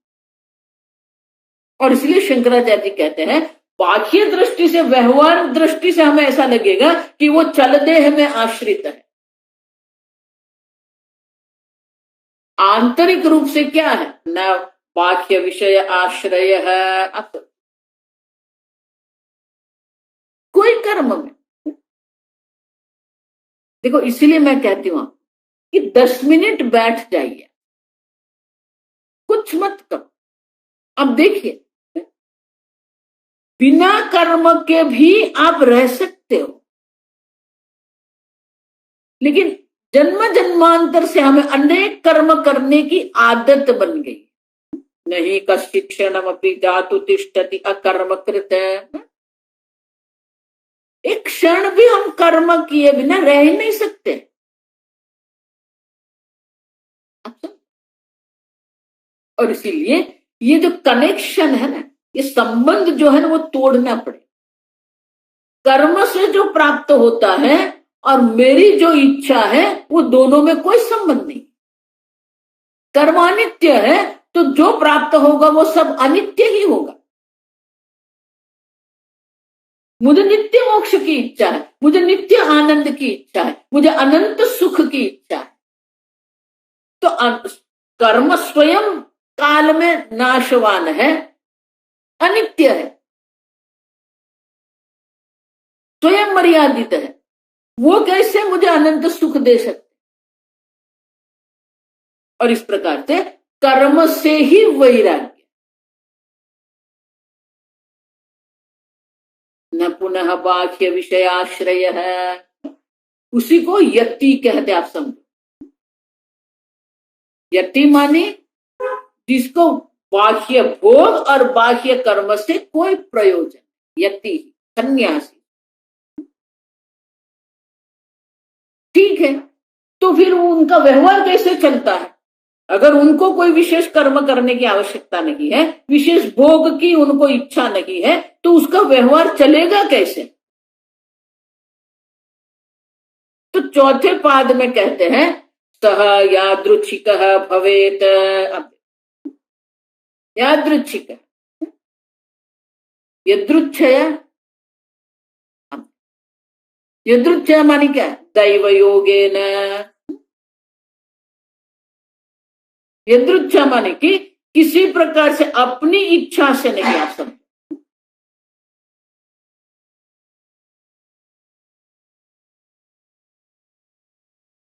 और इसलिए शंकराचार्य जी कहते हैं बाह्य दृष्टि से, व्यवहार दृष्टि से हमें ऐसा लगेगा कि वो चल देह में आश्रित है, आंतरिक रूप से क्या है, न बाह्य विषय आश्रय है। अब तो कोई कर्म में देखो, इसीलिए मैं कहती हूं कि 10 मिनट बैठ जाइए, कुछ मत करो। अब देखिए, बिना कर्म के भी आप रह सकते हो, लेकिन जन्म जन्मांतर से हमें अनेक कर्म करने की आदत बन गई। नहीं कश्चित् क्षणमपि जातु तिष्ठति अकर्म कृत। एक क्षण भी हम कर्म किए बिना रह ही नहीं सकते। और इसीलिए ये जो कनेक्शन है ना, ये संबंध जो है ना, वो तोड़ना पड़े। कर्म से जो प्राप्त होता है और मेरी जो इच्छा है, वो दोनों में कोई संबंध नहीं। कर्म अनित्य है तो जो प्राप्त होगा वो सब अनित्य ही होगा। मुझे नित्य मोक्ष की इच्छा है, मुझे नित्य आनंद की इच्छा है, मुझे अनंत सुख की इच्छा है, तो कर्म स्वयं काल में नाशवान है, अनित्य है, स्वयं मर्यादित है। वो कैसे मुझे अनंत सुख दे सकते? और इस प्रकार से कर्म से ही वैराग्य, न पुनः बाह्य विषयाश्रय है, उसी को यति कहते। आप समझो, यति माने जिसको बाह्य भोग और बाह्य कर्म से कोई प्रयोजन, यति सन्यासी। ठीक है, तो फिर उनका व्यवहार कैसे चलता है? अगर उनको कोई विशेष कर्म करने की आवश्यकता नहीं है, विशेष भोग की उनको इच्छा नहीं है, तो उसका व्यवहार चलेगा कैसे? तो चौथे पाद में कहते हैं सह यादृच्छिक भवेत। अब यादृच्छिक, यदृच्छया, यदृच्छया मानी क्या? दैव योगेन। यदृच्छा माने कि किसी प्रकार से अपनी इच्छा से नहीं। आप समझ,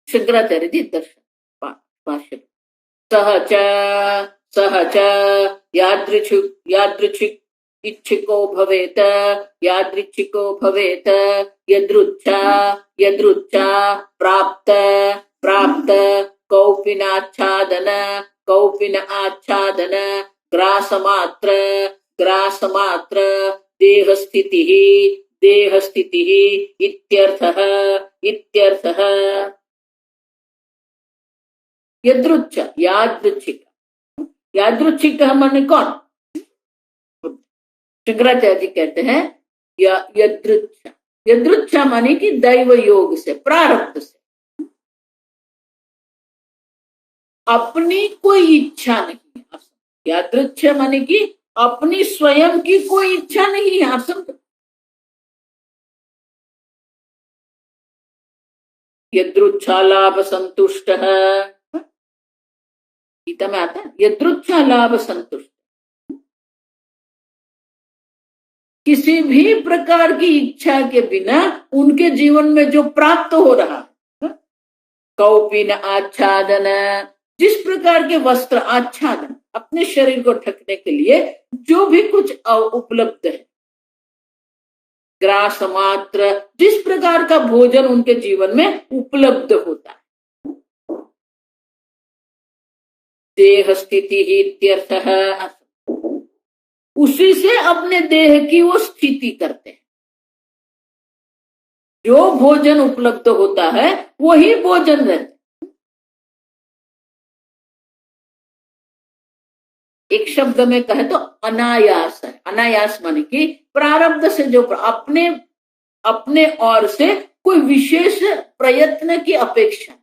शंकराचार्य जी दर्शन भाष्य, सहच सहच यादृच्छिक इच्छिको भवेत, यादृच्छिको भवेत, यदृच्छा यदृच्छा प्राप्त प्राप्त कौपिनाच्छादन कौपिन आच्छादन ग्रासमात्र ग्रासमात्र देह स्थिति इत्यर्थः इत्यर्थः। यदृच्छ यादृच्छिक, यादृच्छिक माने कौन? शंकराचार्य जी कहते हैं यदृच्छा, यदृच्छा माने कि दैव योग से, प्रारब्ध से, अपनी कोई इच्छा नहीं है। यादृच्छा माने कि अपनी स्वयं की कोई इच्छा नहीं है। आप समझो, यदृच्छा लाभ संतुष्ट है, गीता में आता है यदृच्छा लाभ संतुष्ट। किसी भी प्रकार की इच्छा के बिना उनके जीवन में जो प्राप्त हो रहा है, कौपिन आच्छादन, जिस प्रकार के वस्त्र आच्छादन, अपने शरीर को ढकने के लिए जो भी कुछ उपलब्ध है, ग्रास मात्र, जिस प्रकार का भोजन उनके जीवन में उपलब्ध होता है, देह स्थिति ही इत्यर्थः, उसी से अपने देह की वो स्थिति करते हैं। जो भोजन उपलब्ध होता है वही भोजन रहता है। एक शब्द में कहे तो अनायास है। अनायास माने कि प्रारब्ध से जो अपने अपने ओर से कोई विशेष प्रयत्न की अपेक्षा।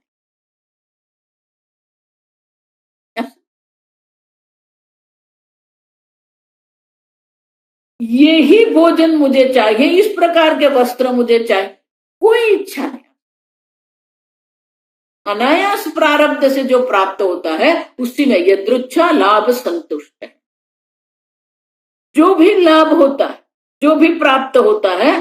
यही भोजन मुझे चाहिए, इस प्रकार के वस्त्र मुझे चाहिए, कोई इच्छा नहीं। अनायास प्रारब्ध से जो प्राप्त होता है उसी में यदृच्छा लाभ संतुष्ट है। जो भी लाभ होता है, जो भी प्राप्त होता है,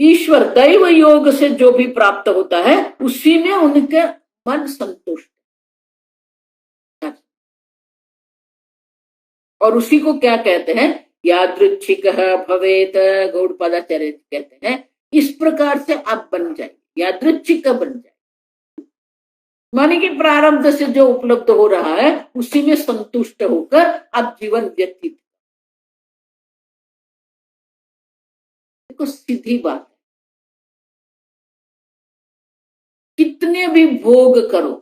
ईश्वर दैव योग से जो भी प्राप्त होता है उसी में उनके मन संतुष्ट है। और उसी को क्या कहते हैं? यादृच्छिक भवेत, गौड़पादाचार्य कहते हैं इस प्रकार से आप बन जाए, यादृच्छिक बन जाए, माने कि प्रारब्ध से जो उपलब्ध हो रहा है उसी में संतुष्ट होकर आप जीवन व्यतीत। देखो सीधी बात है, कितने भी भोग करो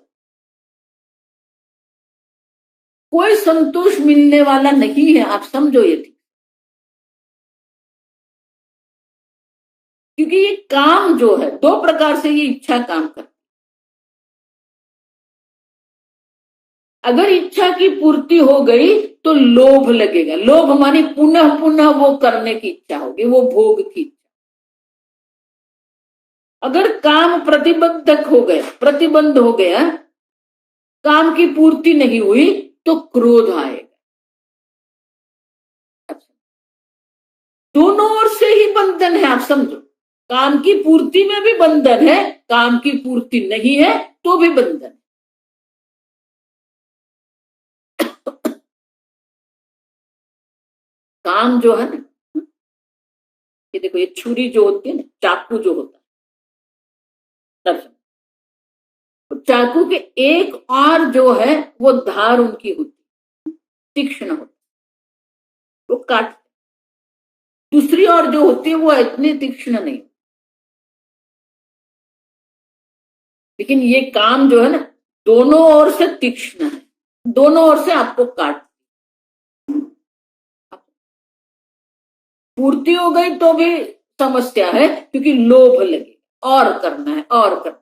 कोई संतोष मिलने वाला नहीं है, आप समझो ये ठीक। क्योंकि ये काम जो है दो प्रकार से ये इच्छा काम करती है। अगर इच्छा की पूर्ति हो गई तो लोभ लगेगा, लोभ मानी पुनः पुनः वो करने की इच्छा होगी, वो भोग की इच्छा। अगर काम प्रतिबंधक हो गया, प्रतिबंध हो गया, काम की पूर्ति नहीं हुई तो क्रोध आएगा। दोनों ओर से ही बंधन है, आप समझो। काम की पूर्ति में भी बंधन है, काम की पूर्ति नहीं है तो भी बंधन है। काम जो है ना, ये देखो ये छुरी जो होती है ना, चाकू जो होता है, चाकू के एक और जो है वो धार उनकी होती है, तीक्ष्ण होती है, वो काट। दूसरी ओर जो होती है वो इतनी तीक्ष्ण नहीं। लेकिन ये काम जो है ना दोनों ओर से तीक्ष्ण है, दोनों ओर से आपको काट। पूर्ति हो गई तो भी समस्या है क्योंकि लोभ लगे, और करना है और करना।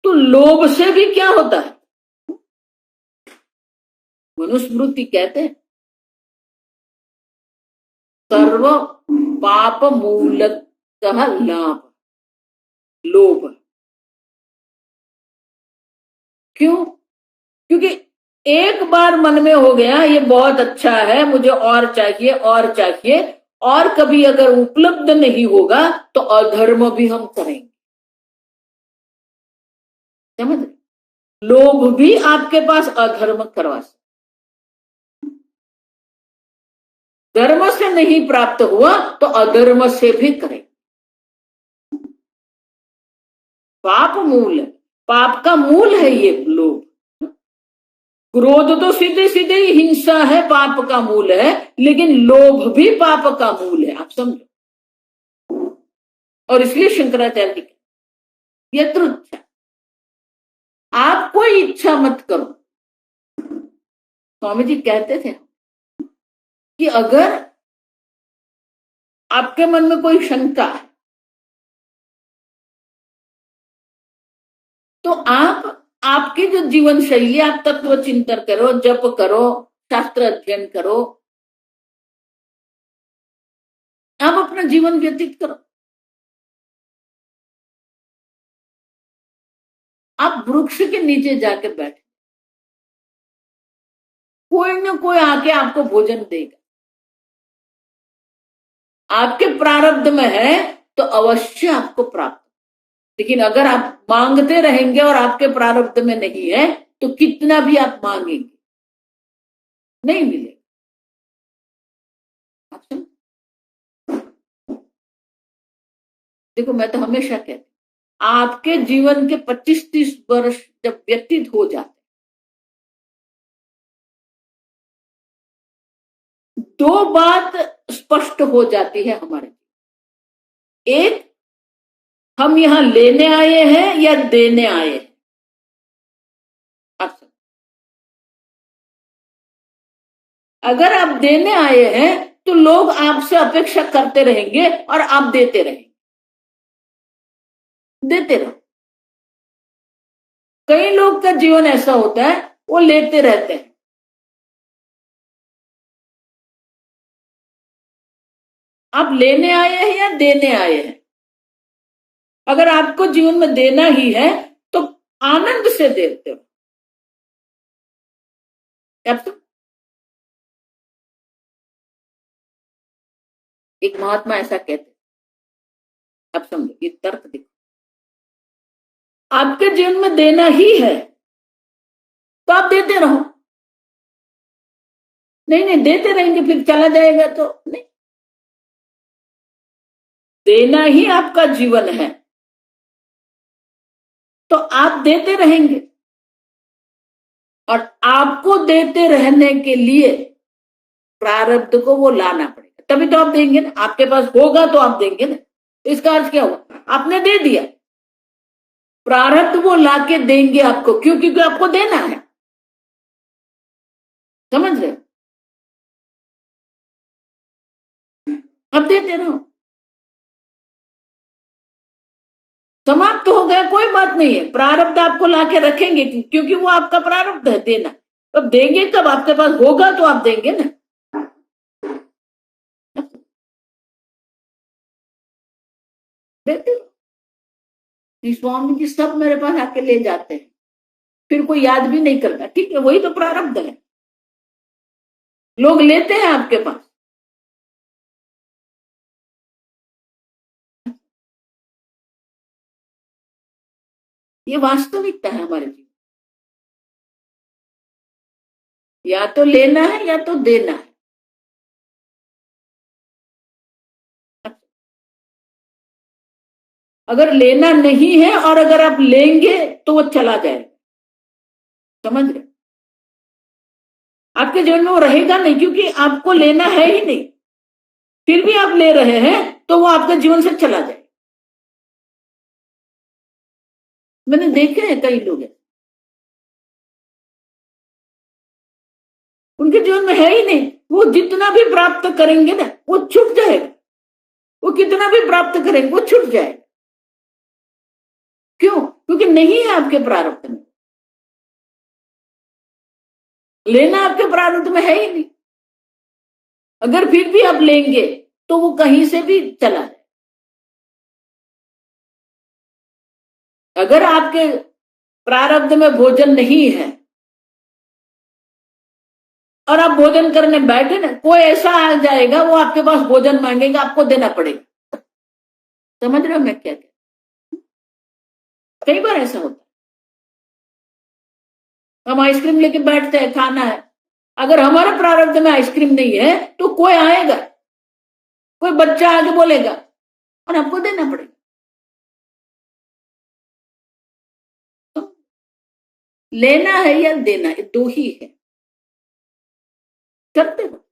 तो लोभ से भी क्या होता है? मनुस्मृति कहते हैं सर्व पाप मूलतः लाभ, लोभ। क्यों? क्योंकि एक बार मन में हो गया ये बहुत अच्छा है, मुझे और चाहिए और चाहिए, और कभी अगर उपलब्ध नहीं होगा तो अधर्म भी हम करेंगे। समझ? लोभ भी आपके पास अधर्म करवा सकते। धर्म से नहीं प्राप्त हुआ तो अधर्म से भी करें। पाप मूल है, पाप का मूल है ये लोभ। क्रोध तो सीधे सीधे ही हिंसा है, पाप का मूल है, लेकिन लोभ भी पाप का मूल है, आप समझो। और इसलिए शंकराचार्य जी कहते यत्रुच्छा, आप कोई इच्छा मत करो। स्वामी जी कहते थे कि अगर आपके मन में कोई शंका है तो आपकी जो जीवन शैली, आप तत्व चिंतन करो, जप करो, शास्त्र अध्ययन करो, आप अपना जीवन व्यतीत करो। आप वृक्ष के नीचे जाके बैठे, कोई ना कोई आके आपको भोजन देगा। आपके प्रारब्ध में है तो अवश्य आपको प्राप्त। लेकिन अगर आप मांगते रहेंगे और आपके प्रारब्ध में नहीं है तो कितना भी आप मांगेंगे नहीं मिलेगा। देखो मैं तो हमेशा कहती, आपके जीवन के 25-30 वर्ष जब व्यतीत हो जाते, दो बात स्पष्ट हो जाती है हमारे। एक, हम यहां लेने आए हैं या देने आए हैं। अच्छा, अगर आप देने आए हैं तो लोग आपसे अपेक्षा करते रहेंगे और आप देते रहेंगे, देते रहो। कई लोग का जीवन ऐसा होता है वो लेते रहते हैं, आप लेने आए हैं या देने आए हैं? अगर आपको जीवन में देना ही है तो आनंद से देते हो। अब तो एक महात्मा ऐसा कहते, अब समझो ये तर्क देखो, आपके जीवन में देना ही है तो आप देते रहो। नहीं नहीं देते रहेंगे फिर चला जाएगा तो नहीं, देना ही आपका जीवन है तो आप देते रहेंगे। और आपको देते रहने के लिए प्रारब्ध को वो लाना पड़ेगा, तभी तो आप देंगे ना। आपके पास होगा तो आप देंगे ना। इसका अर्थ क्या हुआ? आपने दे दिया, प्रारब्ध वो लाके देंगे आपको। क्यों? क्योंकि आपको देना है। समझ रहे? अब देते रहो, समाप्त हो गया, कोई बात नहीं है। प्रारब्ध आपको लाके रखेंगे क्योंकि वो आपका प्रारब्ध है देना। अब देंगे कब? आपके पास होगा तो आप देंगे ना। देते रहो। स्वामी जी सब मेरे पास आके ले जाते हैं, फिर कोई याद भी नहीं करता। ठीक है, वही तो प्रारब्ध है। लोग लेते हैं आपके पास, ये वास्तविकता है हमारे जीवन। या तो लेना है या तो देना है। अगर लेना नहीं है और अगर आप लेंगे तो वो चला जाएगा। समझ रहे? आपके जीवन में वो रहेगा नहीं क्योंकि आपको लेना है ही नहीं। फिर भी आप ले रहे हैं तो वो आपके जीवन से चला जाए। मैंने देखे हैं कई लोग हैं, उनके जीवन में है ही नहीं। वो जितना भी प्राप्त करेंगे ना वो छूट जाएगा। वो कितना भी प्राप्त करेंगे वो छूट जाएगा। क्यों? क्योंकि नहीं है आपके प्रारब्ध में। लेना आपके प्रारब्ध में है ही नहीं। अगर फिर भी आप लेंगे तो वो कहीं से भी चला जाए। अगर आपके प्रारब्ध में भोजन नहीं है और आप भोजन करने बैठे ना, कोई ऐसा आ जाएगा वो आपके पास भोजन मांगेगा, आपको देना पड़ेगा। समझ रहे हो मैं क्या कहती? कई बार ऐसा होता है, हम आइसक्रीम लेके बैठते हैं, खाना है। अगर हमारे प्रारब्ध में आइसक्रीम नहीं है तो कोई आएगा, कोई बच्चा आके बोलेगा और आपको देना पड़ेगा। तो लेना है या देना, ये दो ही है। करते हो,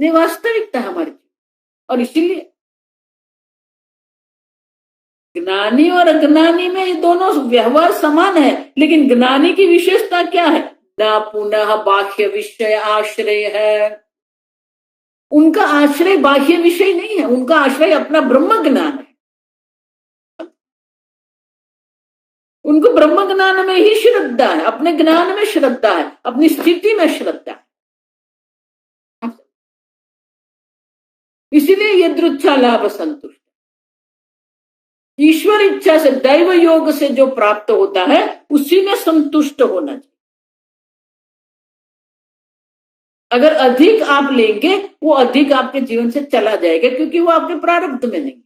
ये वास्तविकता हमारी। और इसीलिए ज्ञानी और अज्ञानी में ये दोनों व्यवहार समान है, लेकिन ज्ञानी की विशेषता क्या है? ना पुनः बाह्य विषय आश्रय है। उनका आश्रय बाह्य विषय नहीं है, उनका आश्रय अपना ब्रह्म ज्ञान है। उनको ब्रह्म ज्ञान में ही श्रद्धा है, अपने ज्ञान में श्रद्धा है, अपनी स्थिति में श्रद्धा है। इसीलिए यदृच्छा लाभ संतुष्ट। ईश्वर इच्छा से, दैव योग से जो प्राप्त होता है उसी में संतुष्ट होना चाहिए। अगर अधिक आप लेंगे वो अधिक आपके जीवन से चला जाएगा क्योंकि वो आपके प्रारब्ध में नहीं।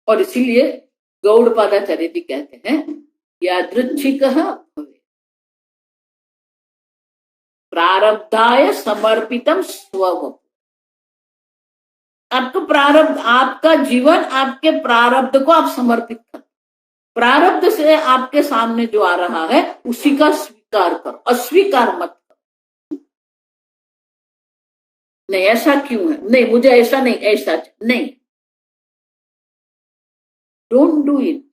और इसीलिए गौड़पादाचार्य जी कहते हैं यादृच्छिक प्रारब्धाय समर्पितम स्वभाव। आपका प्रारब्ध, आपका जीवन आपके प्रारब्ध को आप समर्पित कर। प्रारब्ध से आपके सामने जो आ रहा है उसी का स्वीकार करो, अस्वीकार मत करो। नहीं ऐसा क्यों है, नहीं मुझे ऐसा नहीं, ऐसा नहीं, डोंट डू इट।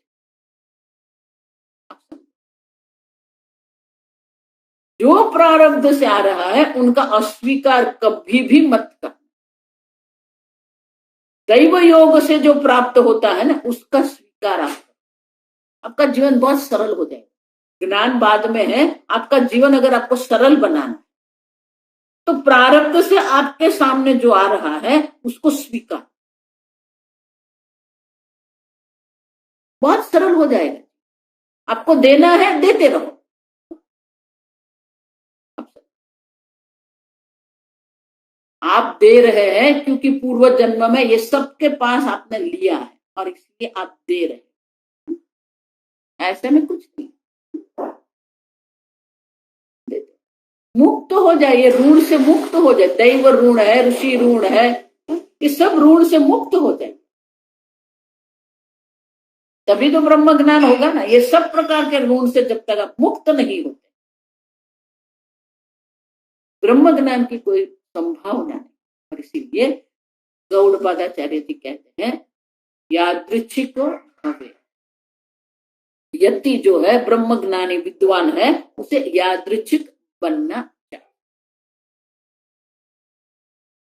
जो प्रारब्ध से आ रहा है उनका अस्वीकार कभी भी मत कर। दैव योग से जो प्राप्त होता है ना उसका स्वीकार आप, आपका जीवन बहुत सरल हो जाएगा। ज्ञान बाद में है। आपका जीवन अगर आपको सरल बनाना है तो प्रारब्ध से आपके सामने जो आ रहा है उसको स्वीकार, बहुत सरल हो जाएगा। आपको देना है, देते रहो। आप दे रहे हैं क्योंकि पूर्व जन्म में ये सबके पास आपने लिया है और इसलिए आप दे रहे हैं। ऐसे में कुछ नहीं, मुक्त हो जाइए, ऋण से मुक्त हो जाए। दैव ऋण है, ऋषि ऋण है, ये सब ऋण से मुक्त हो जाए, तभी तो ब्रह्म ज्ञान होगा ना। ये सब प्रकार के ऋण से जब तक आप मुक्त नहीं होते, ब्रह्म ज्ञान की कोई संभावना नहीं। और इसीलिए गौड़पादाचार्य जी कहते हैं यादृच्छिक भवे, यति जो है ब्रह्म ज्ञानी विद्वान है उसे यादृच्छिक बनना